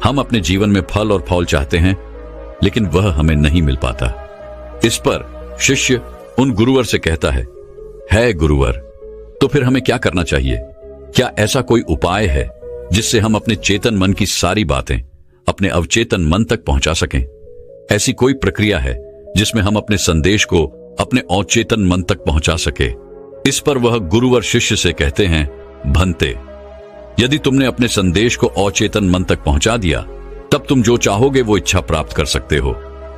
हम अपने जीवन में फल और फौल चाहते हैं, लेकिन वह हमें नहीं मिल पाता। इस पर शिष्य उन गुरुवर से कहता है गुरुवर, तो फिर हमें क्या करना चाहिए? क्या ऐसा कोई उपाय है जिससे हम अपने चेतन मन की सारी बातें अपने अवचेतन मन तक पहुंचा सकें? ऐसी कोई प्रक्रिया है जिसमें हम अपने संदेश को अपने अवचेतन मन तक पहुंचा सके? इस पर वह गुरुवर शिष्य से कहते हैं, भंते, यदि तुमने अपने संदेश को अवचेतन मन तक पहुंचा दिया, तब तुम जो चाहोगे वो इच्छा प्राप्त कर सकते हो।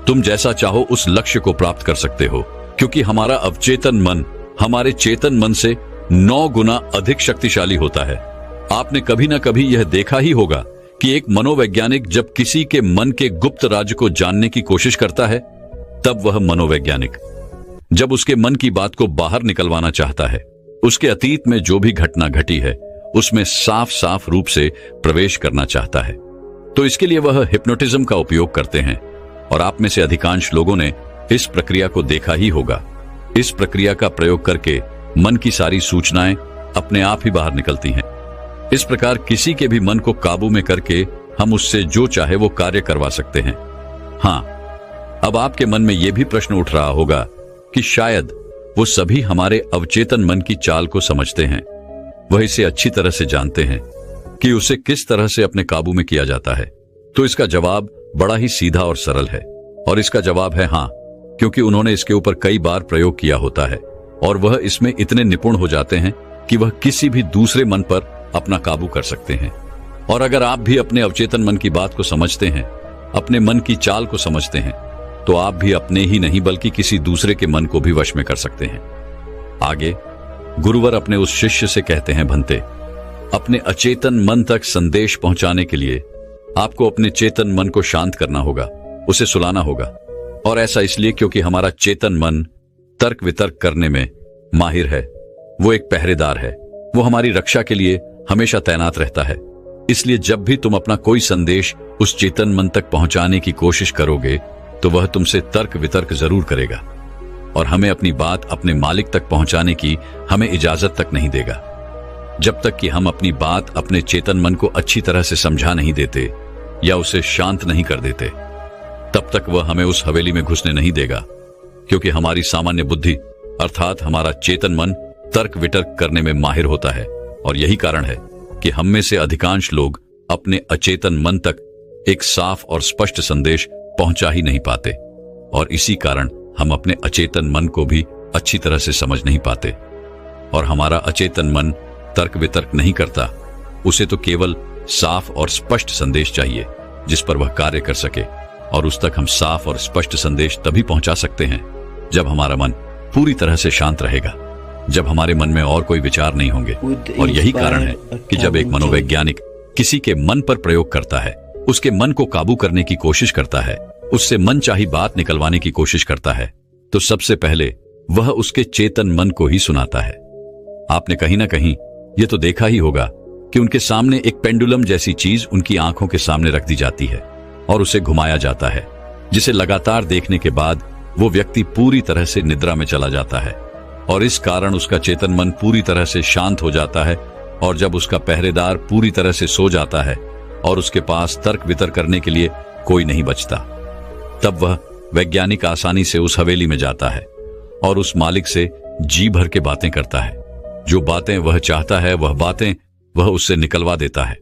तुम जैसा चाहो उस लक्ष्य को प्राप्त कर सकते हो, क्योंकि हमारा अवचेतन मन हमारे चेतन मन से 9 गुना अधिक शक्तिशाली होता है। आपने कभी ना कभी यह देखा ही होगा कि एक मनोवैज्ञानिक जब किसी के मन के गुप्त राज को जानने की कोशिश करता है, तब वह मनोवैज्ञानिक जब उसके मन की बात को बाहर निकलवाना चाहता है, उसके अतीत में जो भी घटना घटी है उसमें साफ साफ रूप से प्रवेश करना चाहता है, तो इसके लिए वह हिप्नोटिज्म का उपयोग करते हैं। और आप में से अधिकांश लोगों ने इस प्रक्रिया को देखा ही होगा। इस प्रक्रिया का प्रयोग करके मन की सारी सूचनाएं अपने आप ही बाहर निकलती हैं। इस प्रकार किसी के भी मन को काबू में करके हम उससे जो चाहे वो कार्य करवा सकते हैं। हाँ, अब आपके मन में यह भी प्रश्न उठ रहा होगा कि शायद वो सभी हमारे अवचेतन मन की चाल को समझते हैं, वह इसे अच्छी तरह से जानते हैं कि उसे किस तरह से अपने काबू में किया जाता है। तो इसका जवाब बड़ा ही सीधा और सरल है, और इसका जवाब है हाँ, क्योंकि उन्होंने इसके ऊपर कई बार प्रयोग किया होता है और वह इसमें इतने निपुण हो जाते हैं कि वह किसी भी दूसरे मन पर अपना काबू कर सकते हैं। और अगर आप भी अपने अवचेतन मन की बात को समझते हैं, अपने मन की चाल को समझते हैं, तो आप भी अपने ही नहीं बल्कि किसी दूसरे के मन को भी वश में कर सकते हैं। आगे गुरुवर अपने उस शिष्य से कहते हैं, भंते, अपने अचेतन मन तक संदेश पहुंचाने के लिए आपको अपने चेतन मन को शांत करना होगा, उसे सुलाना होगा। और ऐसा इसलिए क्योंकि हमारा चेतन मन तर्क वितर्क करने में माहिर है। वो एक पहरेदार है, वो हमारी रक्षा के लिए हमेशा तैनात रहता है। इसलिए जब भी तुम अपना कोई संदेश उस चेतन मन तक पहुंचाने की कोशिश करोगे, तो वह तुमसे तर्क वितर्क जरूर करेगा और हमें अपनी बात अपने मालिक तक पहुंचाने की हमें इजाजत तक नहीं देगा। जब तक कि हम अपनी बात अपने चेतन मन को अच्छी तरह से समझा नहीं देते या उसे शांत नहीं कर देते, तब तक वह हमें उस हवेली में घुसने नहीं देगा, क्योंकि हमारी सामान्य बुद्धि अर्थात हमारा चेतन मन तर्क वितर्क करने में माहिर होता है। और यही कारण है कि हम में से अधिकांश लोग अपने अचेतन मन तक एक साफ और स्पष्ट संदेश पहुंचा ही नहीं पाते, और इसी कारण हम अपने अचेतन मन को भी अच्छी तरह से समझ नहीं पाते। और हमारा अचेतन मन तर्क वितर्क नहीं करता, उसे तो केवल साफ और स्पष्ट संदेश चाहिए जिस पर वह कार्य कर सके। और उस तक हम साफ और स्पष्ट संदेश तभी पहुंचा सकते हैं जब हमारा मन पूरी तरह से शांत रहेगा, जब हमारे मन में और कोई विचार नहीं होंगे। और यही कारण है कि जब एक मनोवैज्ञानिक किसी के मन पर प्रयोग करता है, उसके मन को काबू करने की कोशिश करता है, उससे मनचाही बात निकलवाने की कोशिश करता है, तो सबसे पहले वह उसके चेतन मन को ही सुनाता है। आपने कहीं ना कहीं ये तो देखा ही होगा कि उनके सामने एक पेंडुलम जैसी चीज उनकी आंखों के सामने रख दी जाती है और उसे घुमाया जाता है, जिसे लगातार देखने के बाद वो व्यक्ति पूरी तरह से निद्रा में चला जाता है। और इस कारण उसका चेतन मन पूरी तरह से शांत हो जाता है। और जब उसका पहरेदार पूरी तरह से सो जाता है और उसके पास तर्क वितर्क करने के लिए कोई नहीं बचता, तब वह वैज्ञानिक आसानी से उस हवेली में जाता है और उस मालिक से जी भर के बातें करता है। जो बातें वह चाहता है वह बातें वह उससे निकलवा देता है।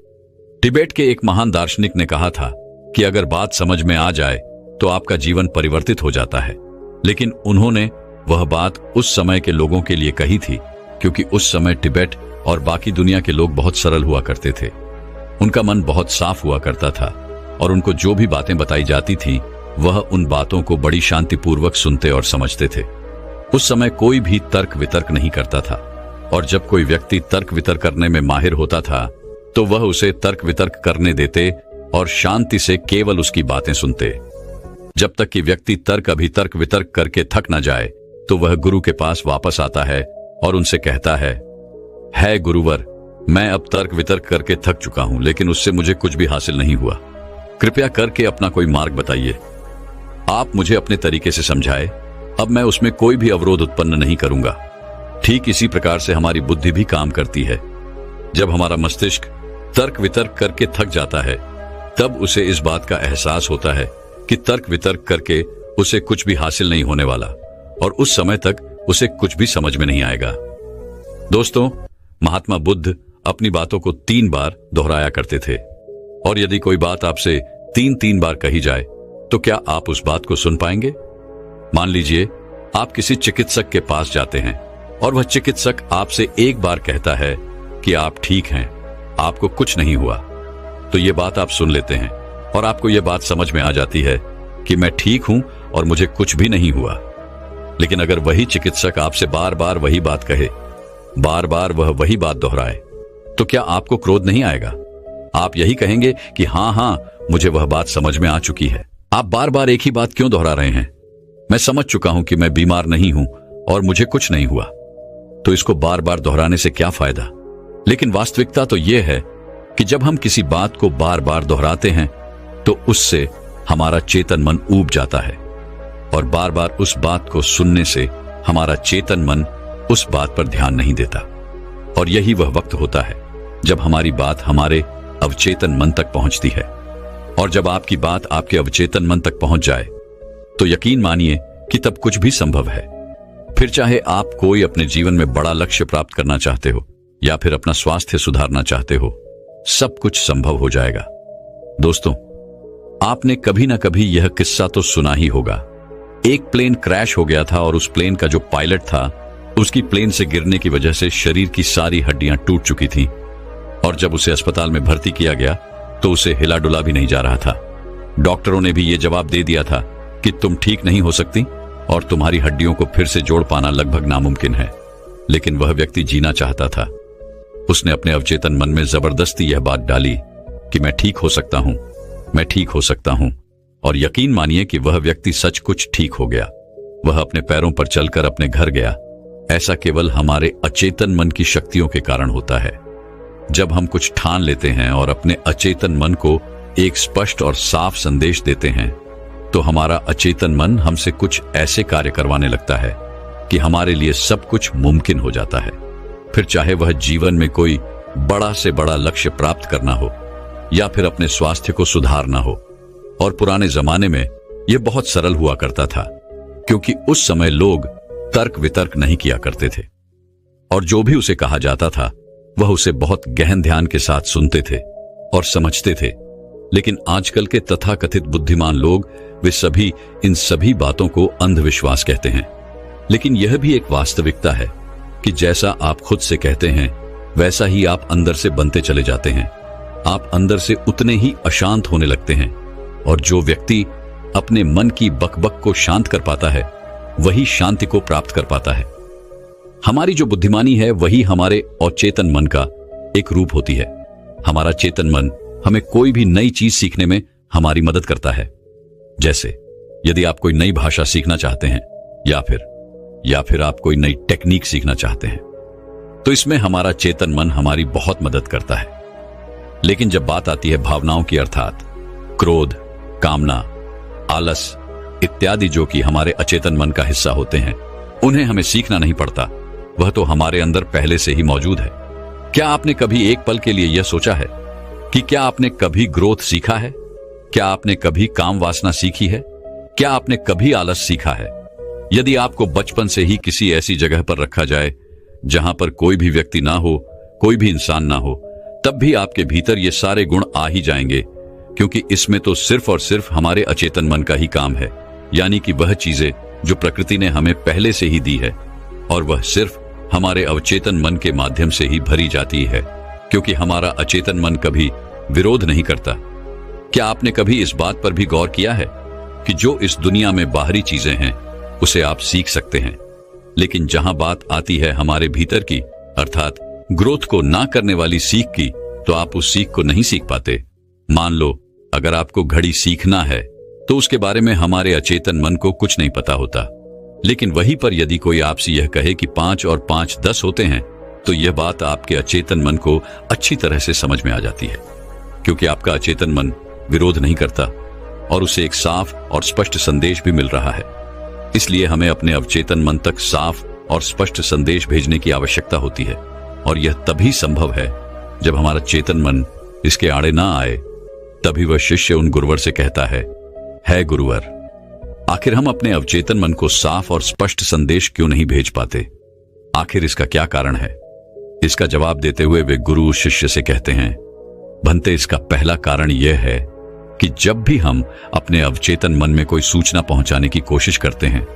तिबेट के एक महान दार्शनिक ने कहा था कि अगर बात समझ में आ जाए तो आपका जीवन परिवर्तित हो जाता है। लेकिन उन्होंने वह बात उस समय के लोगों के लिए कही थी, क्योंकि उस समय तिबेट और बाकी दुनिया के लोग बहुत सरल हुआ करते थे। उनका मन बहुत साफ हुआ करता था और उनको जो भी बातें बताई जाती थी वह उन बातों को बड़ी शांतिपूर्वक सुनते और समझते थे। उस समय कोई भी तर्क वितर्क नहीं करता था, और जब कोई व्यक्ति तर्क वितर्क करने में माहिर होता था तो वह उसे तर्क वितर्क करने देते और शांति से केवल उसकी बातें सुनते। जब तक कि व्यक्ति तर्क अभितर्क वितर्क करके थक न जाए तो वह गुरु के पास वापस आता है और उनसे कहता है गुरुवर, मैं अब तर्क वितर्क करके थक चुका हूं, लेकिन उससे मुझे कुछ भी हासिल नहीं हुआ। कृपया करके अपना कोई मार्ग बताइए। आप मुझे अपने तरीके से समझाए, अब मैं उसमें कोई भी अवरोध उत्पन्न नहीं करूंगा। ठीक इसी प्रकार से हमारी बुद्धि भी काम करती है। जब हमारा मस्तिष्क तर्क वितर्क करके थक जाता है तब उसे इस बात का एहसास होता है कि तर्क वितर्क करके उसे कुछ भी हासिल नहीं होने वाला और उस समय तक उसे कुछ भी समझ में नहीं आएगा। दोस्तों, महात्मा बुद्ध अपनी बातों को 3 बार दोहराया करते थे और यदि कोई बात आपसे 3 बार कही जाए तो क्या आप उस बात को सुन पाएंगे? मान लीजिए आप किसी चिकित्सक के पास जाते हैं और वह चिकित्सक आपसे 1 बार कहता है कि आप ठीक हैं, आपको कुछ नहीं हुआ, तो ये बात आप सुन लेते हैं और आपको यह बात समझ में आ जाती है कि मैं ठीक हूं और मुझे कुछ भी नहीं हुआ। लेकिन अगर वही चिकित्सक आपसे बार बार वही बात कहे, बार बार वह वही बात दोहराए, तो क्या आपको क्रोध नहीं आएगा? आप यही कहेंगे कि हां, मुझे वह बात समझ में आ चुकी है। आप बार बार एक ही बात क्यों दोहरा रहे हैं? मैं समझ चुका हूं कि मैं बीमार नहीं हूं और मुझे कुछ नहीं हुआ, तो इसको बार बार दोहराने से क्या फायदा? लेकिन वास्तविकता तो यह है कि जब हम किसी बात को बार बार दोहराते हैं तो उससे हमारा चेतन मन ऊब जाता है और बार बार उस बात को सुनने से हमारा चेतन मन उस बात पर ध्यान नहीं देता। और यही वह वक्त होता है जब हमारी बात हमारे अवचेतन मन तक पहुंचती है। और जब आपकी बात आपके अवचेतन मन तक पहुंच जाए तो यकीन मानिए कि तब कुछ भी संभव है। फिर चाहे आप कोई अपने जीवन में बड़ा लक्ष्य प्राप्त करना चाहते हो या फिर अपना स्वास्थ्य सुधारना चाहते हो, सब कुछ संभव हो जाएगा। दोस्तों, आपने कभी ना कभी यह किस्सा तो सुना ही होगा। एक प्लेन क्रैश हो गया था और उस प्लेन का जो पायलट था उसकी प्लेन से गिरने की वजह से शरीर की सारी हड्डियां टूट चुकी थीं और जब उसे अस्पताल में भर्ती किया गया तो उसे हिला डुला भी नहीं जा रहा था। डॉक्टरों ने भी यह जवाब दे दिया था कि तुम ठीक नहीं हो सकती और तुम्हारी हड्डियों को फिर से जोड़ पाना लगभग नामुमकिन है। लेकिन वह व्यक्ति जीना चाहता था। उसने अपने अवचेतन मन में जबरदस्ती यह बात डाली कि मैं ठीक हो सकता हूं, मैं ठीक हो सकता हूं, और यकीन मानिए कि वह व्यक्ति सच कुछ ठीक हो गया। वह अपने पैरों पर चलकर अपने घर गया। ऐसा केवल हमारे अचेतन मन की शक्तियों के कारण होता है। जब हम कुछ ठान लेते हैं और अपने अचेतन मन को एक स्पष्ट और साफ संदेश देते हैं तो हमारा अचेतन मन हमसे कुछ ऐसे कार्य करवाने लगता है कि हमारे लिए सब कुछ मुमकिन हो जाता है। फिर चाहे वह जीवन में कोई बड़ा से बड़ा लक्ष्य प्राप्त करना हो या फिर अपने स्वास्थ्य को सुधारना हो। और पुराने जमाने में यह बहुत सरल हुआ करता था क्योंकि उस समय लोग तर्क वितर्क नहीं किया करते थे और जो भी उसे कहा जाता था वह उसे बहुत गहन ध्यान के साथ सुनते थे और समझते थे। लेकिन आजकल के तथाकथित बुद्धिमान लोग वे सभी इन सभी बातों को अंधविश्वास कहते हैं। लेकिन यह भी एक वास्तविकता है कि जैसा आप खुद से कहते हैं वैसा ही आप अंदर से बनते चले जाते हैं। आप अंदर से उतने ही अशांत होने लगते हैं और जो व्यक्ति अपने मन की बकबक को शांत कर पाता है वही शांति को प्राप्त कर पाता है। हमारी जो बुद्धिमानी है वही हमारे अचेतन मन का एक रूप होती है। हमारा चेतन मन हमें कोई भी नई चीज सीखने में हमारी मदद करता है। जैसे यदि आप कोई नई भाषा सीखना चाहते हैं या फिर आप कोई नई टेक्निक सीखना चाहते हैं तो इसमें हमारा चेतन मन हमारी बहुत मदद करता है। लेकिन जब बात आती है भावनाओं की, अर्थात क्रोध, कामना, आलस इत्यादि जो कि हमारे अचेतन मन का हिस्सा होते हैं, उन्हें हमें सीखना नहीं पड़ता, वह तो हमारे अंदर पहले से ही मौजूद है। क्या आपने कभी एक पल के लिए यह सोचा है कि क्या आपने कभी ग्रोथ सीखा है? क्या आपने कभी काम वासना सीखी है? क्या आपने कभी आलस सीखा है? यदि आपको बचपन से ही किसी ऐसी जगह पर रखा जाए जहां पर कोई भी व्यक्ति ना हो, कोई भी इंसान ना हो, तब भी आपके भीतर ये सारे गुण आ ही जाएंगे, क्योंकि इसमें तो सिर्फ और सिर्फ हमारे अचेतन मन का ही काम है। यानी कि वह चीजें जो प्रकृति ने हमें पहले से ही दी है और वह सिर्फ हमारे अवचेतन मन के माध्यम से ही भरी जाती है, क्योंकि हमारा अचेतन मन कभी विरोध नहीं करता। क्या आपने कभी इस बात पर भी गौर किया है कि जो इस दुनिया में बाहरी चीजें हैं उसे आप सीख सकते हैं, लेकिन जहां बात आती है हमारे भीतर की, अर्थात ग्रोथ को ना करने वाली सीख की, तो आप उस सीख को नहीं सीख पाते। मान लो अगर आपको घड़ी सीखना है तो उसके बारे में हमारे अचेतन मन को कुछ नहीं पता होता। लेकिन वहीं पर यदि कोई आपसे यह कहे कि 5 और 5 10 होते हैं, तो यह बात आपके अचेतन मन को अच्छी तरह से समझ में आ जाती है, क्योंकि आपका अचेतन मन विरोध नहीं करता और उसे एक साफ और स्पष्ट संदेश भी मिल रहा है। इसलिए हमें अपने अवचेतन मन तक साफ और स्पष्ट संदेश भेजने की आवश्यकता होती है, और यह तभी संभव है जब हमारा चेतन मन इसके आड़े ना आए। तभी वह शिष्य उन गुरुवर से कहता है गुरुवर, आखिर हम अपने अवचेतन मन को साफ और स्पष्ट संदेश क्यों नहीं भेज पाते? आखिर इसका क्या कारण है? इसका जवाब देते हुए वे गुरु शिष्य से कहते हैं, भंते, इसका पहला कारण यह है कि जब भी हम अपने अवचेतन मन में कोई सूचना पहुंचाने की कोशिश करते हैं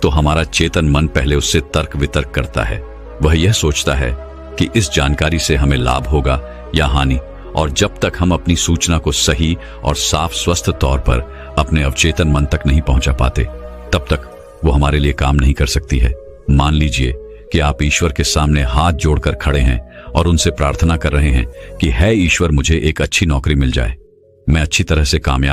तो हमारा चेतन मन पहले उससे तर्क वितर्क करता है। वह यह सोचता है कि इस जानकारी से हमें लाभ होगा या हानि, और जब तक हम अपनी सूचना को सही और साफ स्वस्थ तौर पर अपने अवचेतन मन तक नहीं पहुंचा पाते, तब तक वो हमारे लिए काम नहीं कर सकती है। मान लीजिए कि आप ईश्वर के सामने हाथ जोड़कर खड़े हैं और उनसे प्रार्थना कर रहे हैं कि है ईश्वर, मुझे एक अच्छी नौकरी मिल जाए, मैं अच्छी तरह से कामयाब